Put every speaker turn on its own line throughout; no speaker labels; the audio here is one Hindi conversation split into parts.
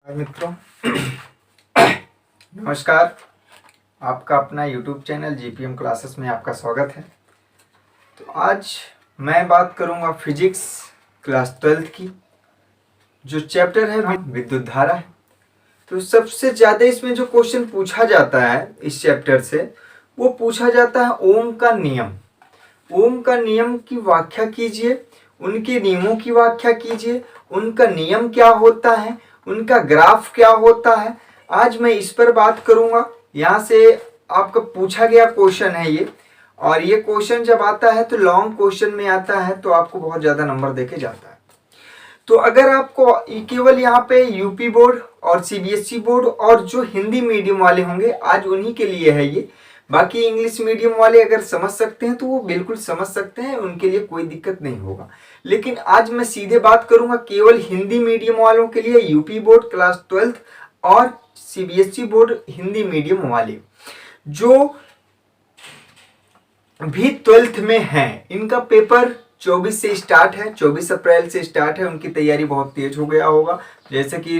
हाय मित्रों, नमस्कार। आपका अपना यूट्यूब चैनल जीपीएम क्लासेस में आपका स्वागत है। तो आज मैं बात करूंगा फिजिक्स क्लास 12 की। जो चैप्टर है विद्युत धारा है। तो सबसे ज़्यादा इसमें जो क्वेश्चन पूछा जाता है इस चैप्टर से, वो पूछा जाता है ओम का नियम। ओम का नियम की व्याख्या कीजिए, उनके नियमों की व्याख्या कीजिए, उनका नियम क्या होता है, उनका ग्राफ क्या होता है। आज मैं इस पर बात करूंगा। यहाँ से आपका पूछा गया क्वेश्चन है ये, और ये क्वेश्चन जब आता है तो लॉन्ग क्वेश्चन में आता है तो आपको बहुत ज़्यादा नंबर देके जाता है। तो अगर आपको केवल यहाँ पे यूपी बोर्ड और सीबीएसई बोर्ड और जो हिंदी मीडियम वाले होंगे आज उन्हीं के लिए है ये। बाकी इंग्लिश मीडियम वाले अगर समझ सकते हैं तो वो बिल्कुल समझ सकते हैं, उनके लिए कोई दिक्कत नहीं होगा। लेकिन आज मैं सीधे बात करूंगा केवल हिंदी मीडियम वालों के लिए, यूपी बोर्ड क्लास 12 और सीबीएसई बोर्ड हिंदी मीडियम वाले जो भी 12th में हैं। इनका पेपर 24 से स्टार्ट है, 24 अप्रैल से स्टार्ट है। उनकी तैयारी बहुत तेज हो गया होगा, जैसे कि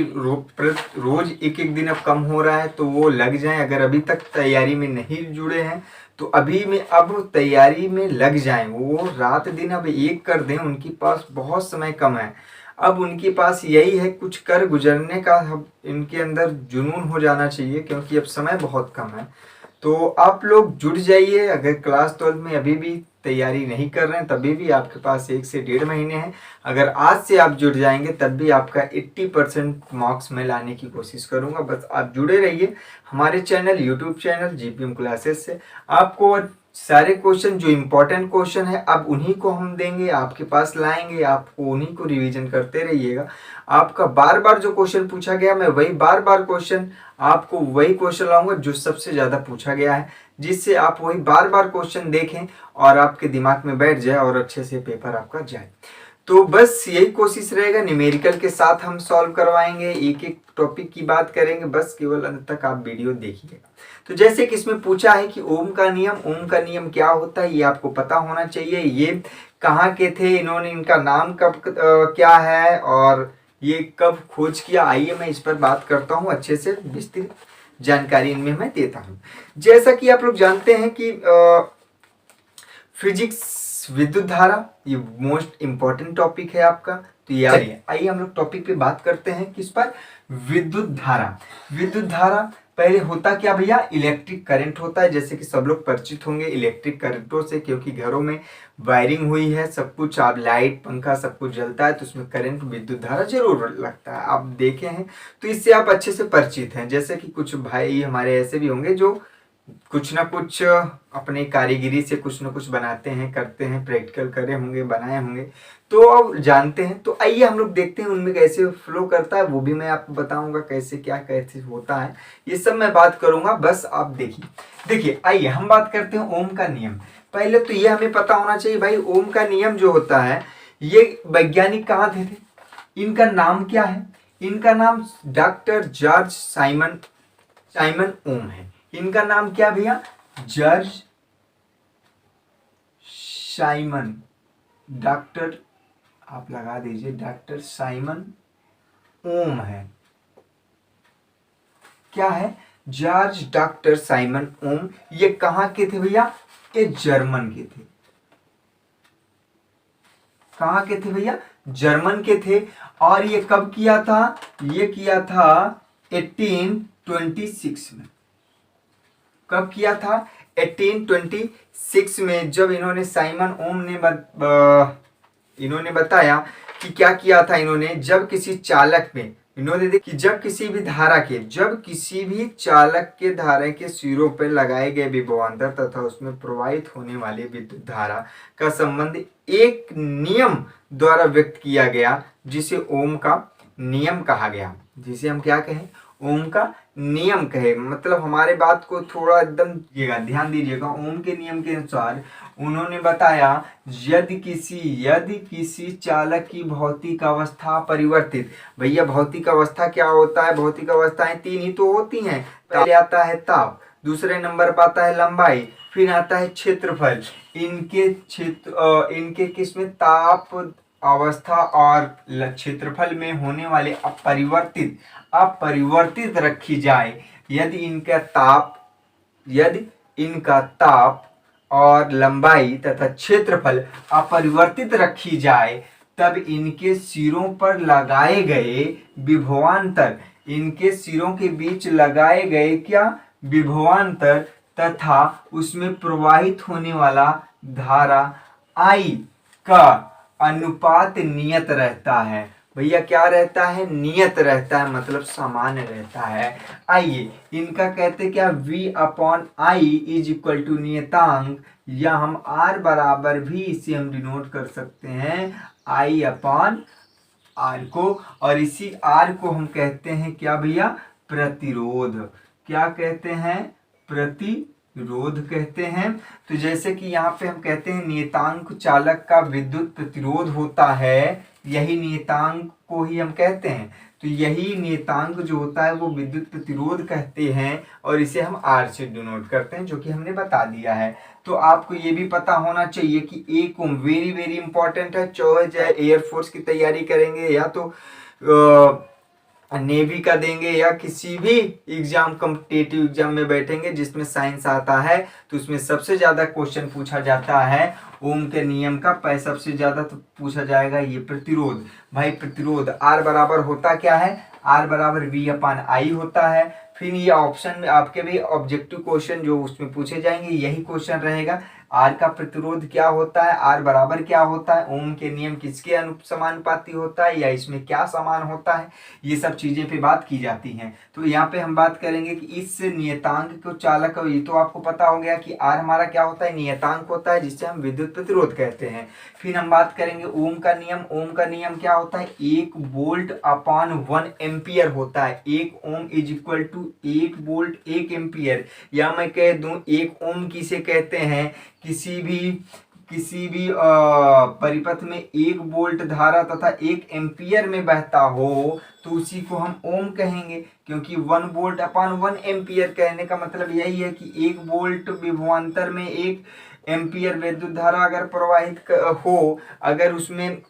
रोज एक एक दिन अब कम हो रहा है, तो वो लग जाएं। अगर अभी तक तैयारी में नहीं जुड़े हैं तो अभी में अब तैयारी में लग जाएं। वो रात दिन अब एक कर दें, उनके पास बहुत समय कम है। अब उनके पास यही है कुछ कर गुजरने का, इनके अंदर जुनून हो जाना चाहिए, क्योंकि अब समय बहुत कम है। तो आप लोग जुड़ जाइए। अगर क्लास 12 में अभी भी तैयारी नहीं कर रहे हैं तभी भी आपके पास 1 से 1.5 महीने हैं। अगर आज से आप जुड़ जाएंगे तब भी आपका 80% मार्क्स में लाने की कोशिश करूंगा। बस आप जुड़े रहिए हमारे channel YouTube channel GPM classes से। आपको सारे क्वेश्चन जो इम्पोर्टेंट क्वेश्चन है अब उन्हीं को हम देंगे, आपके पास लाएंगे, आपको उन्हीं को रिवीजन करते रहिएगा। आपका बार बार जो क्वेश्चन पूछा गया मैं वही बार बार क्वेश्चन आपको वही क्वेश्चन लाऊंगा जो सबसे ज़्यादा पूछा गया है, जिससे आप वही बार बार क्वेश्चन देखें और आपके दिमाग में बैठ जाए और अच्छे से पेपर आपका जाए। तो बस यही कोशिश रहेगा। न्यूमेरिकल के साथ हम सॉल्व करवाएंगे, एक एक टॉपिक की बात करेंगे। बस केवल अंत तक आप वीडियो देखिएगा। तो जैसे कि इसमें पूछा है कि ओम का नियम क्या होता है ये आपको पता होना चाहिए। ये कहाँ के थे, इन्होंने इनका नाम कब क्या है और ये कब खोज किया, आइए मैं इस पर बात करता हूँ। अच्छे से विस्तृत जानकारी इनमें मैं देता हूँ। जैसा कि आप लोग जानते हैं कि फिजिक्स विद्युत धारा ये मोस्ट इंपॉर्टेंट टॉपिक है आपका। तो ये आइए हम लोग टॉपिक पे बात करते हैं किस पर, विद्युत धारा। विद्युत धारा पहले होता क्या भैया, इलेक्ट्रिक करंट होता है। जैसे कि सब लोग परिचित होंगे इलेक्ट्रिक करंटों से, क्योंकि घरों में वायरिंग हुई है, सब कुछ, आप लाइट पंखा सब कुछ जलता है तो उसमें करंट विद्युत धारा जरूर लगता है, आप देखे हैं तो इससे आप अच्छे से परिचित हैं। जैसे कि कुछ भाई हमारे ऐसे भी होंगे जो कुछ ना कुछ अपने कारीगरी से कुछ ना कुछ बनाते हैं, करते हैं, प्रैक्टिकल करे होंगे, बनाए होंगे, तो अब जानते हैं। तो आइए हम लोग देखते हैं उनमें कैसे फ्लो करता है, वो भी मैं आपको बताऊंगा कैसे क्या कैसे होता है, ये सब मैं बात करूंगा। बस आप देखिए आइए हम बात करते हैं ओम का नियम। पहले तो ये हमें पता होना चाहिए भाई, ओम का नियम जो होता है ये वैज्ञानिक कहाँ थे, इनका नाम क्या है। इनका नाम डॉक्टर जॉर्ज साइमन ओम है। इनका नाम क्या भैया, जॉर्ज साइमन, डॉक्टर आप लगा दीजिए, डॉक्टर साइमन ओम है। क्या है, जॉर्ज डॉक्टर साइमन ओम। ये कहां के थे भैया, ये जर्मन के थे। कहां के थे भैया, जर्मन के थे। और ये कब किया था, ये किया था 1826 में। कब किया था, 1826 में, जब इन्होंने साइमन ओम ने इन्होंने बताया कि क्या किया था इन्होंने, जब किसी चालक में इन्होंने देखा कि जब किसी भी चालक के धारा के सिरों पर लगाए गए विभवांतर तथा उसमें प्रवाहित होने वाले विद्युत धारा का संबंध एक नियम द्वारा व्यक्त किया गया, जिसे ओम का नियम कहा गया। जिसे हम क्या कहें, ओम का नियम कहे। मतलब हमारे बात को थोड़ा एकदम ध्यान दीजिएगा। ओम के नियम के अनुसार उन्होंने बताया यदि किसी चालक की भौतिक अवस्था परिवर्तित, भैया भौतिक अवस्था क्या होता है, भौतिक अवस्थाएं 3 ही तो होती हैं। पहले आता है ताप, दूसरे नंबर पर आता है लंबाई, फिर आता है क्षेत्रफल। इनके किसमें, ताप अवस्था और क्षेत्रफल में होने वाले अपरिवर्तित अपरिवर्तित रखी जाए, यदि इनका ताप और लंबाई तथा क्षेत्रफल अपरिवर्तित रखी जाए, तब इनके सिरों पर लगाए गए विभवांतर, इनके सिरों के बीच लगाए गए क्या विभवांतर तथा उसमें प्रवाहित होने वाला धारा I का अनुपात नियत रहता है। भैया क्या रहता है? नियत रहता है, मतलब समान रहता है। आइए इनका कहते क्या, V/I इज इक्वल टू नियतांक, या हम R बराबर भी इसे हम डिनोट कर सकते हैं I/R को, और इसी R को हम कहते हैं क्या भैया? प्रतिरोध। क्या कहते हैं? प्रतिरोध कहते हैं। तो जैसे कि यहाँ पे हम कहते हैं नियतांक चालक का विद्युत प्रतिरोध होता है, यही नियतांक को ही हम कहते हैं। तो यही नियतांक जो होता है वो विद्युत प्रतिरोध कहते हैं, और इसे हम R से डिनोट करते हैं, जो कि हमने बता दिया है। तो आपको ये भी पता होना चाहिए कि 1 ओम वेरी वेरी इंपॉर्टेंट है, चाहे एयरफोर्स की तैयारी करेंगे या तो नेवी का देंगे या किसी भी एग्जाम कॉम्पिटिटिव एग्जाम में बैठेंगे जिसमें साइंस आता है, तो उसमें सबसे ज्यादा क्वेश्चन पूछा जाता है ओम के नियम का। सबसे ज्यादा तो पूछा जाएगा ये प्रतिरोध। भाई प्रतिरोध R बराबर होता क्या है? R बराबर V/I होता है। फिर ये ऑप्शन में आपके भी ऑब्जेक्टिव क्वेश्चन जो उसमें पूछे जाएंगे यही क्वेश्चन रहेगा। R का प्रतिरोध क्या होता है, R बराबर क्या होता है, ओम के नियम किसके अनुसमानुपाती होता है, या इसमें क्या समान होता है, ये सब चीजें पे बात की जाती हैं। तो यहाँ पे हम बात करेंगे कि इस नियतांक को चालक, ये तो आपको पता हो गया कि R हमारा क्या होता है? नियतांक होता है, जिससे हम विद्युत प्रतिरोध कहते हैं। फिर हम बात करेंगे ओम का नियम। ओम का नियम क्या होता है? 1 वोल्ट/1 एम्पियर होता है। 1 ohm is equal to 1 volt 1 ampere, या मैं कह दूं 1 ओम किसे कहते हैं? किसी भी परिपथ में 1 वोल्ट धारा तथा 1 एम्पियर में बहता हो तो उसी को हम ओम कहेंगे, क्योंकि 1 वोल्ट/1 एम्पियर कहने का मतलब यही है कि 1 वोल्ट विभवांतर में 1 एम्पियर विद्युत धारा अगर प्रवाहित हो, अगर उसमें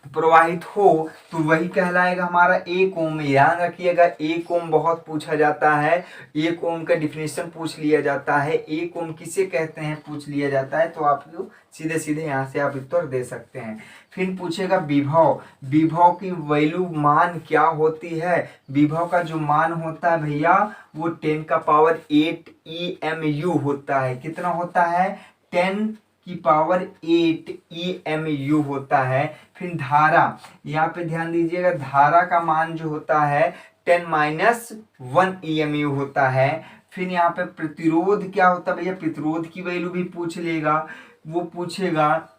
प्रवाहित हो तो वही कहलाएगा हमारा 1 ओम। ध्यान रखिएगा 1 ओम बहुत पूछा जाता है, 1 ओम का डिफिनेशन पूछ लिया जाता है, 1 ओम किसे कहते हैं पूछ लिया जाता है, तो आपको सीधे सीधे यहाँ से आप उत्तर दे सकते हैं। फिर पूछेगा विभव। विभव की वैल्यू मान क्या होती है? विभव का जो मान होता है भैया वो 10⁸ EMU होता है। कितना होता है? 10⁸ EMU होता है। फिर धारा, यहाँ पे ध्यान दीजिएगा, धारा का मान जो होता है 10⁻1 EMU होता है। फिर यहाँ पे प्रतिरोध क्या होता है भैया? प्रतिरोध की वैल्यू भी पूछ लेगा, वो पूछेगा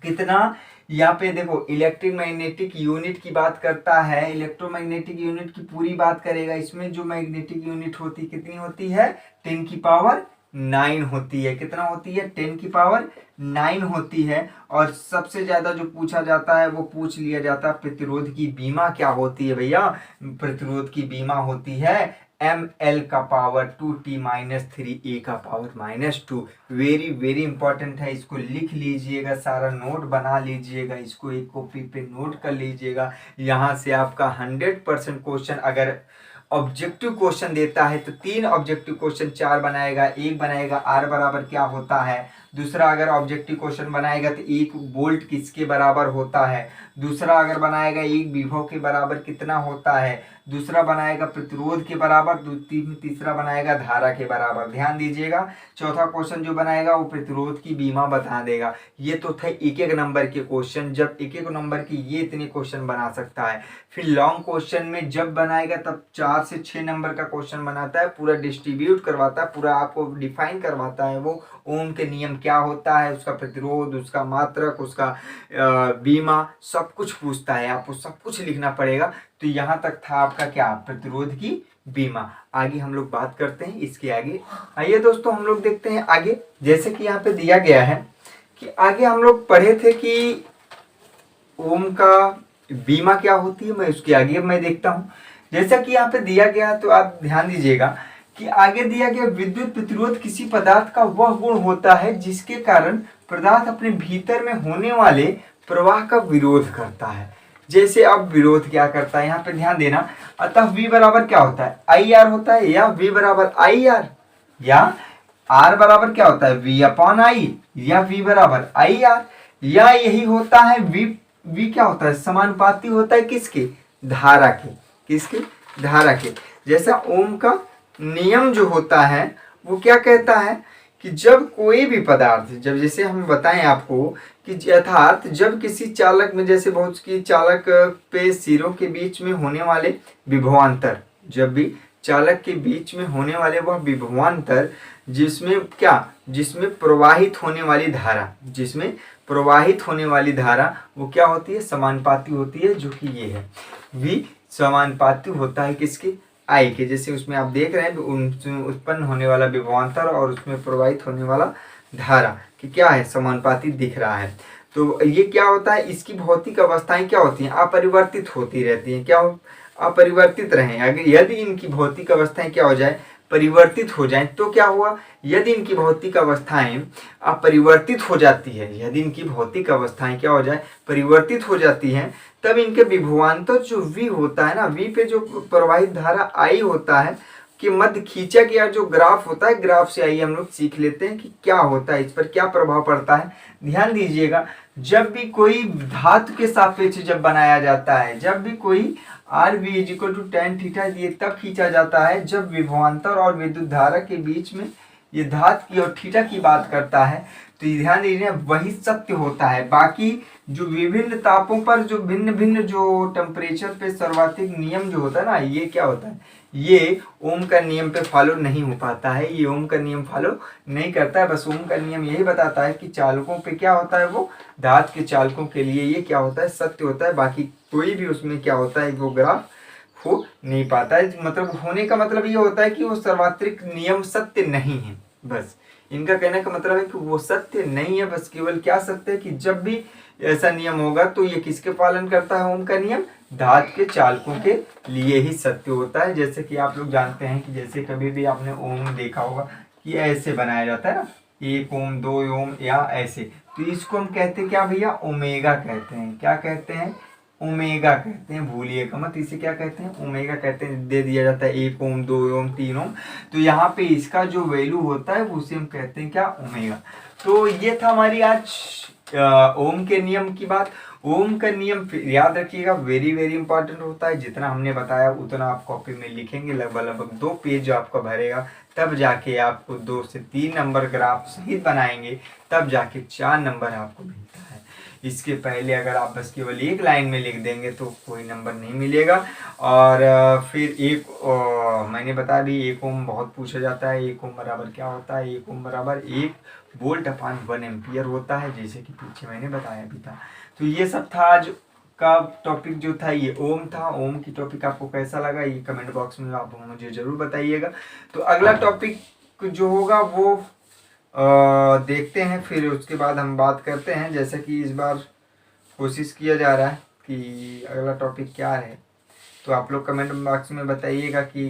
कितना। यहाँ पे देखो इलेक्ट्रिक मैग्नेटिक यूनिट की बात करता है, इलेक्ट्रोमैग्नेटिक यूनिट की पूरी बात करेगा। इसमें जो मैग्नेटिक यूनिट होती कितनी होती है? 10⁹ होती है। कितना होती है? 10⁹ होती है। और सबसे ज्यादा जो पूछा जाता है वो पूछ लिया जाता है प्रतिरोध की बीमा क्या होती है भैया? प्रतिरोध की बीमा होती है mL⁻2T-3A⁻²। वेरी वेरी इंपॉर्टेंट है, इसको लिख लीजिएगा, सारा नोट बना लीजिएगा, इसको एक कॉपी पे नोट कर लीजिएगा। यहाँ से आपका 100% क्वेश्चन अगर ऑब्जेक्टिव क्वेश्चन देता है तो 3 ऑब्जेक्टिव क्वेश्चन 4 बनाएगा। एक बनाएगा R बराबर क्या होता है, दूसरा अगर ऑब्जेक्टिव क्वेश्चन बनाएगा तो 1 वोल्ट किसके बराबर होता है, दूसरा अगर बनाएगा 1 विभव के बराबर कितना होता है, दूसरा बनाएगा प्रतिरोध के बराबर, तीसरा बनाएगा धारा के बराबर। ध्यान दीजिएगा, चौथा क्वेश्चन जो बनाएगा वो प्रतिरोध की बीमा बता देगा। ये तो थे 1-1 नंबर के क्वेश्चन, जब 1-1 नंबर के ये इतने क्वेश्चन बना सकता है। फिर लॉन्ग क्वेश्चन में जब बनाएगा तब 4 से 6 नंबर का क्वेश्चन बनाता है, पूरा डिस्ट्रीब्यूट करवाता है, पूरा आपको डिफाइन करवाता है वो ओम के नियम क्या होता है, उसका प्रतिरोध, उसका मात्रक, उसका बीमा, सब कुछ पूछता है। आपको सब कुछ लिखना पड़ेगा। तो यहाँ तक था आपका क्या, प्रतिरोध की बीमा। आगे हम लोग बात करते हैं इसके आगे। आइए दोस्तों हम लोग देखते हैं आगे। जैसे कि यहाँ पे दिया गया है कि आगे हम लोग पढ़े थे कि ओम का बीमा क्या होती है, मैं उसके आगे मैं देखता हूँ। जैसा कि यहाँ पे दिया गया तो आप ध्यान दीजिएगा कि आगे दिया गया विद्युत प्रतिरोध किसी पदार्थ का वह गुण होता है जिसके कारण पदार्थ अपने भीतर में होने वाले प्रवाह का विरोध करता है। जैसे अब विरोध क्या करता है, यहाँ पे ध्यान देना, अतः V बराबर क्या होता है, आई आर होता है, या V बराबर आई आर, या R बराबर क्या होता है, V अपॉन आई, या V बराबर आई आर, या यही होता है V क्या होता है, समानुपाती होता है किसके, धारा के, किसके, धारा के। जैसा ओम का नियम जो होता है वो क्या कहता है कि जब कोई भी पदार्थ, जब जैसे हम बताएं आपको कि यथार्थ जब किसी चालक में, जैसे बहुत की चालक पे सिरों के बीच में होने वाले विभवांतर, जब भी चालक के बीच में होने वाले वह विभवांतर जिसमें क्या, जिसमें प्रवाहित होने वाली धारा, जिसमें प्रवाहित होने वाली धारा वो क्या होती है, समानुपाती होती है, जो कि ये है V समानुपाती होता है किसके, आई के। जैसे उसमें आप देख रहे हैं उनमें उत्पन्न होने वाला विभवांतर और उसमें प्रवाहित होने वाला धारा कि क्या है, समानुपाती दिख रहा है। तो ये क्या होता है, इसकी भौतिक अवस्थाएं क्या होती हैं, अपरिवर्तित होती रहती हैं, क्या अपरिवर्तित रहें। अगर यदि इनकी भौतिक अवस्थाएं क्या हो जाए, परिवर्तित हो जाएं, तो क्या हुआ, यदि इनकी भौतिक अवस्थाएं अपरिवर्तित हो जाती है, यदि इनकी भौतिक अवस्थाएं क्या हो जाए, परिवर्तित हो जाती हैं, तब इनके विभवांतर जो V होता है ना, V पे जो प्रवाहित धारा I होता है कि मध्य खींचा गया जो ग्राफ होता है, ग्राफ से आइए हम लोग सीख लेते हैं कि क्या होता है, इस पर क्या प्रभाव पड़ता है। ध्यान दीजिएगा, जब भी कोई धातु के सापेक्ष जब बनाया जाता है, जब भी कोई RV = tan थीटा ये तब खींचा जाता है जब विभवांतर और विद्युत धारा के बीच में ये धातु की और थीटा की बात करता है। तो ध्यान दीजिए वही सत्य होता है। बाकी जो विभिन्न तापों पर जो भिन्न भिन्न जो टेम्परेचर पे सर्वाधिक नियम जो होता है ना, ये क्या होता है, ये ओम का नियम पे फॉलो नहीं हो पाता है, ये ओम का नियम फॉलो नहीं करता है। बस ओम का नियम यही बताता है कि चालकों पे क्या होता है, वो धातु के चालकों के लिए ये क्या होता है, सत्य होता है। बाकी कोई भी उसमें क्या होता है, वो ग्राफ हो नहीं पाता है। मतलब होने का मतलब ये होता है कि वो सर्वात्रिक नियम सत्य नहीं है। बस इनका कहने का मतलब है कि वो सत्य नहीं है, बस केवल क्या सत्य है कि जब भी ऐसा नियम होगा तो ये किसके पालन करता है, ओम का नियम धातु के चालकों के लिए ही सत्य होता है। जैसे कि आप लोग जानते हैं कि जैसे कभी भी आपने ओम देखा होगा कि ऐसे बनाया जाता है ना, 1 ओम 2 ओम या ऐसे, तो इसको हम कहते हैं क्या भैया, ओमेगा कहते हैं। क्या कहते हैं, ओमेगा कहते हैं, भूलिएगा मत, इसे क्या कहते हैं, ओमेगा कहते हैं। दे दिया जाता है 1 ओम 2 ओम 3 ओम, तो यहाँ पे इसका जो वैल्यू होता है उसे हम कहते हैं क्या, ओमेगा। तो ये था हमारी आज ओम के नियम की बात। ओम का नियम याद रखिएगा, वेरी वेरी इंपॉर्टेंट होता है। जितना हमने बताया उतना आप कॉपी में लिखेंगे, लगभग लगभग 2 पेज जो आपका भरेगा, तब जाके आपको 2 से 3 नंबर ग्राफ सहित बनाएंगे, तब जाके 4 नंबर आपको मिलता है। इसके पहले अगर आप बस केवल 1 लाइन में लिख देंगे तो कोई नंबर नहीं मिलेगा। और फिर मैंने बताया भी 1 ओम बहुत पूछा जाता है। 1 ओम बराबर क्या होता है, 1 ओम बराबर 1 वोल्ट अपॉन 1 एम्पियर होता है, जैसे कि पीछे मैंने बताया भी था। तो ये सब था आज का टॉपिक जो था, ये ओम था। ओम की टॉपिक आपको कैसा लगा ये कमेंट बॉक्स में आप मुझे जरूर बताइएगा। तो अगला टॉपिक जो होगा वो देखते हैं, फिर उसके बाद हम बात करते हैं। जैसा कि इस बार कोशिश किया जा रहा है कि अगला टॉपिक क्या है, तो आप लोग कमेंट बॉक्स में बताइएगा कि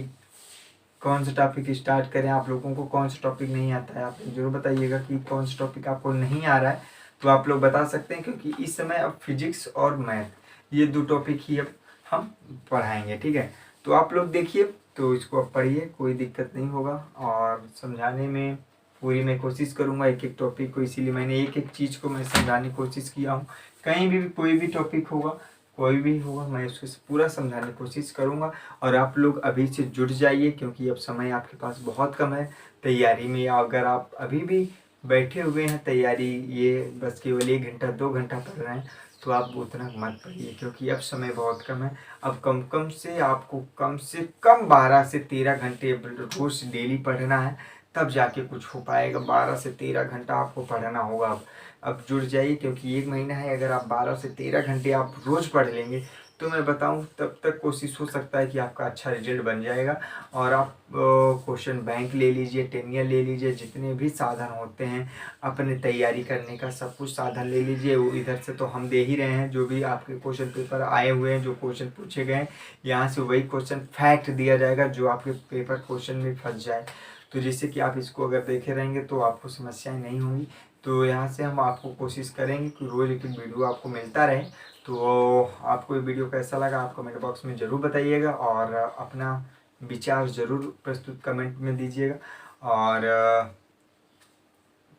कौन सा टॉपिक स्टार्ट करें। आप लोगों को कौन सा टॉपिक नहीं आता है, आप जरूर बताइएगा कि कौन सा टॉपिक आपको नहीं आ रहा है, तो आप लोग बता सकते हैं। क्योंकि इस समय अब फिजिक्स और मैथ ये 2 टॉपिक ही अब हम पढ़ाएंगे, ठीक है। तो आप लोग देखिए, तो इसको अब पढ़िए, कोई दिक्कत नहीं होगा। और समझाने में पूरी मैं कोशिश करूँगा एक एक टॉपिक को, इसीलिए मैंने एक एक चीज़ को मैं समझाने की कोशिश किया हूँ। कहीं भी कोई भी टॉपिक होगा, कोई भी होगा, मैं उसको पूरा समझाने की कोशिश करूँगा। और आप लोग अभी से जुट जाइए, क्योंकि अब समय आपके पास बहुत कम है तैयारी में। अगर आप अभी भी बैठे हुए हैं तैयारी, ये बस केवल 1 घंटा 2 घंटा पढ़ रहे हैं, तो आप उतना मत पढ़िए, क्योंकि अब समय बहुत कम है। अब कम से आपको कम से कम 12 से 13 घंटे रोज डेली पढ़ना है, तब जाके कुछ हो पाएगा। 12 से 13 घंटा आपको पढ़ना होगा। अब जुड़ जाइए, क्योंकि 1 महीना है। अगर आप 12 से 13 घंटे आप रोज़ पढ़ लेंगे तो मैं बताऊं तब तक कोशिश हो सकता है कि आपका अच्छा रिजल्ट बन जाएगा। और आप क्वेश्चन बैंक ले लीजिए, टेनियर ले लीजिए, जितने भी साधन होते हैं अपने तैयारी करने का सब कुछ साधन ले लीजिए। वो इधर से तो हम दे ही रहे हैं, जो भी आपके क्वेश्चन पेपर आए हुए हैं, जो क्वेश्चन पूछे गए हैं, यहाँ से वही क्वेश्चन फैक्ट दिया जाएगा जो आपके पेपर क्वेश्चन में फंस जाए। तो जिससे कि आप इसको अगर देखे रहेंगे तो आपको समस्याएं नहीं होंगी। तो यहाँ से हम आपको कोशिश करेंगे कि रोज़ एक वीडियो आपको मिलता रहे। तो आपको ये वीडियो कैसा लगा आप कमेंट बॉक्स में ज़रूर बताइएगा और अपना विचार ज़रूर प्रस्तुत कमेंट में दीजिएगा। और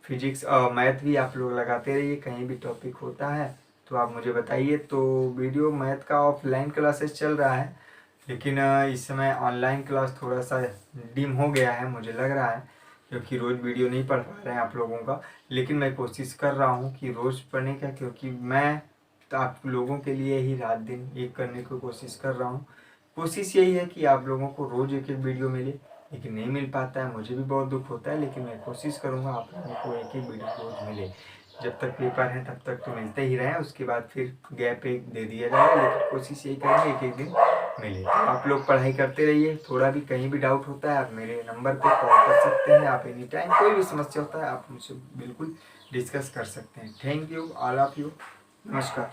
फिजिक्स और मैथ भी आप लोग लगाते रहिए, कहीं भी टॉपिक होता है तो आप मुझे बताइए। तो वीडियो मैथ का ऑफलाइन क्लासेस चल रहा है, लेकिन इस समय ऑनलाइन क्लास थोड़ा सा डिम हो गया है मुझे लग रहा है, क्योंकि रोज़ वीडियो नहीं पढ़ पा रहे हैं आप लोगों का। लेकिन मैं कोशिश कर रहा हूँ कि रोज़ पढ़ने का, क्योंकि मैं तो आप लोगों के लिए ही रात दिन एक करने की कोशिश कर रहा हूँ। कोशिश यही है कि आप लोगों को रोज़ एक एक वीडियो मिले, लेकिन नहीं मिल पाता है, मुझे भी बहुत दुख होता है। लेकिन मैं कोशिश करूँगा आप लोगों को एक एक वीडियो रोज़ मिले। जब तक पेपर है तब तक तो मिलते ही रहे, उसके बाद फिर गैप एक दे दिया जाएगा, लेकिन कोशिश यही करेंगे एक एक दिन मिले। तो आप लोग पढ़ाई करते रहिए, थोड़ा भी कहीं भी डाउट होता है आप मेरे नंबर पे कॉल कर सकते हैं। आप एनी टाइम कोई भी समस्या होता है आप मुझसे बिल्कुल डिस्कस कर सकते हैं। Thank you all of you. नमस्कार।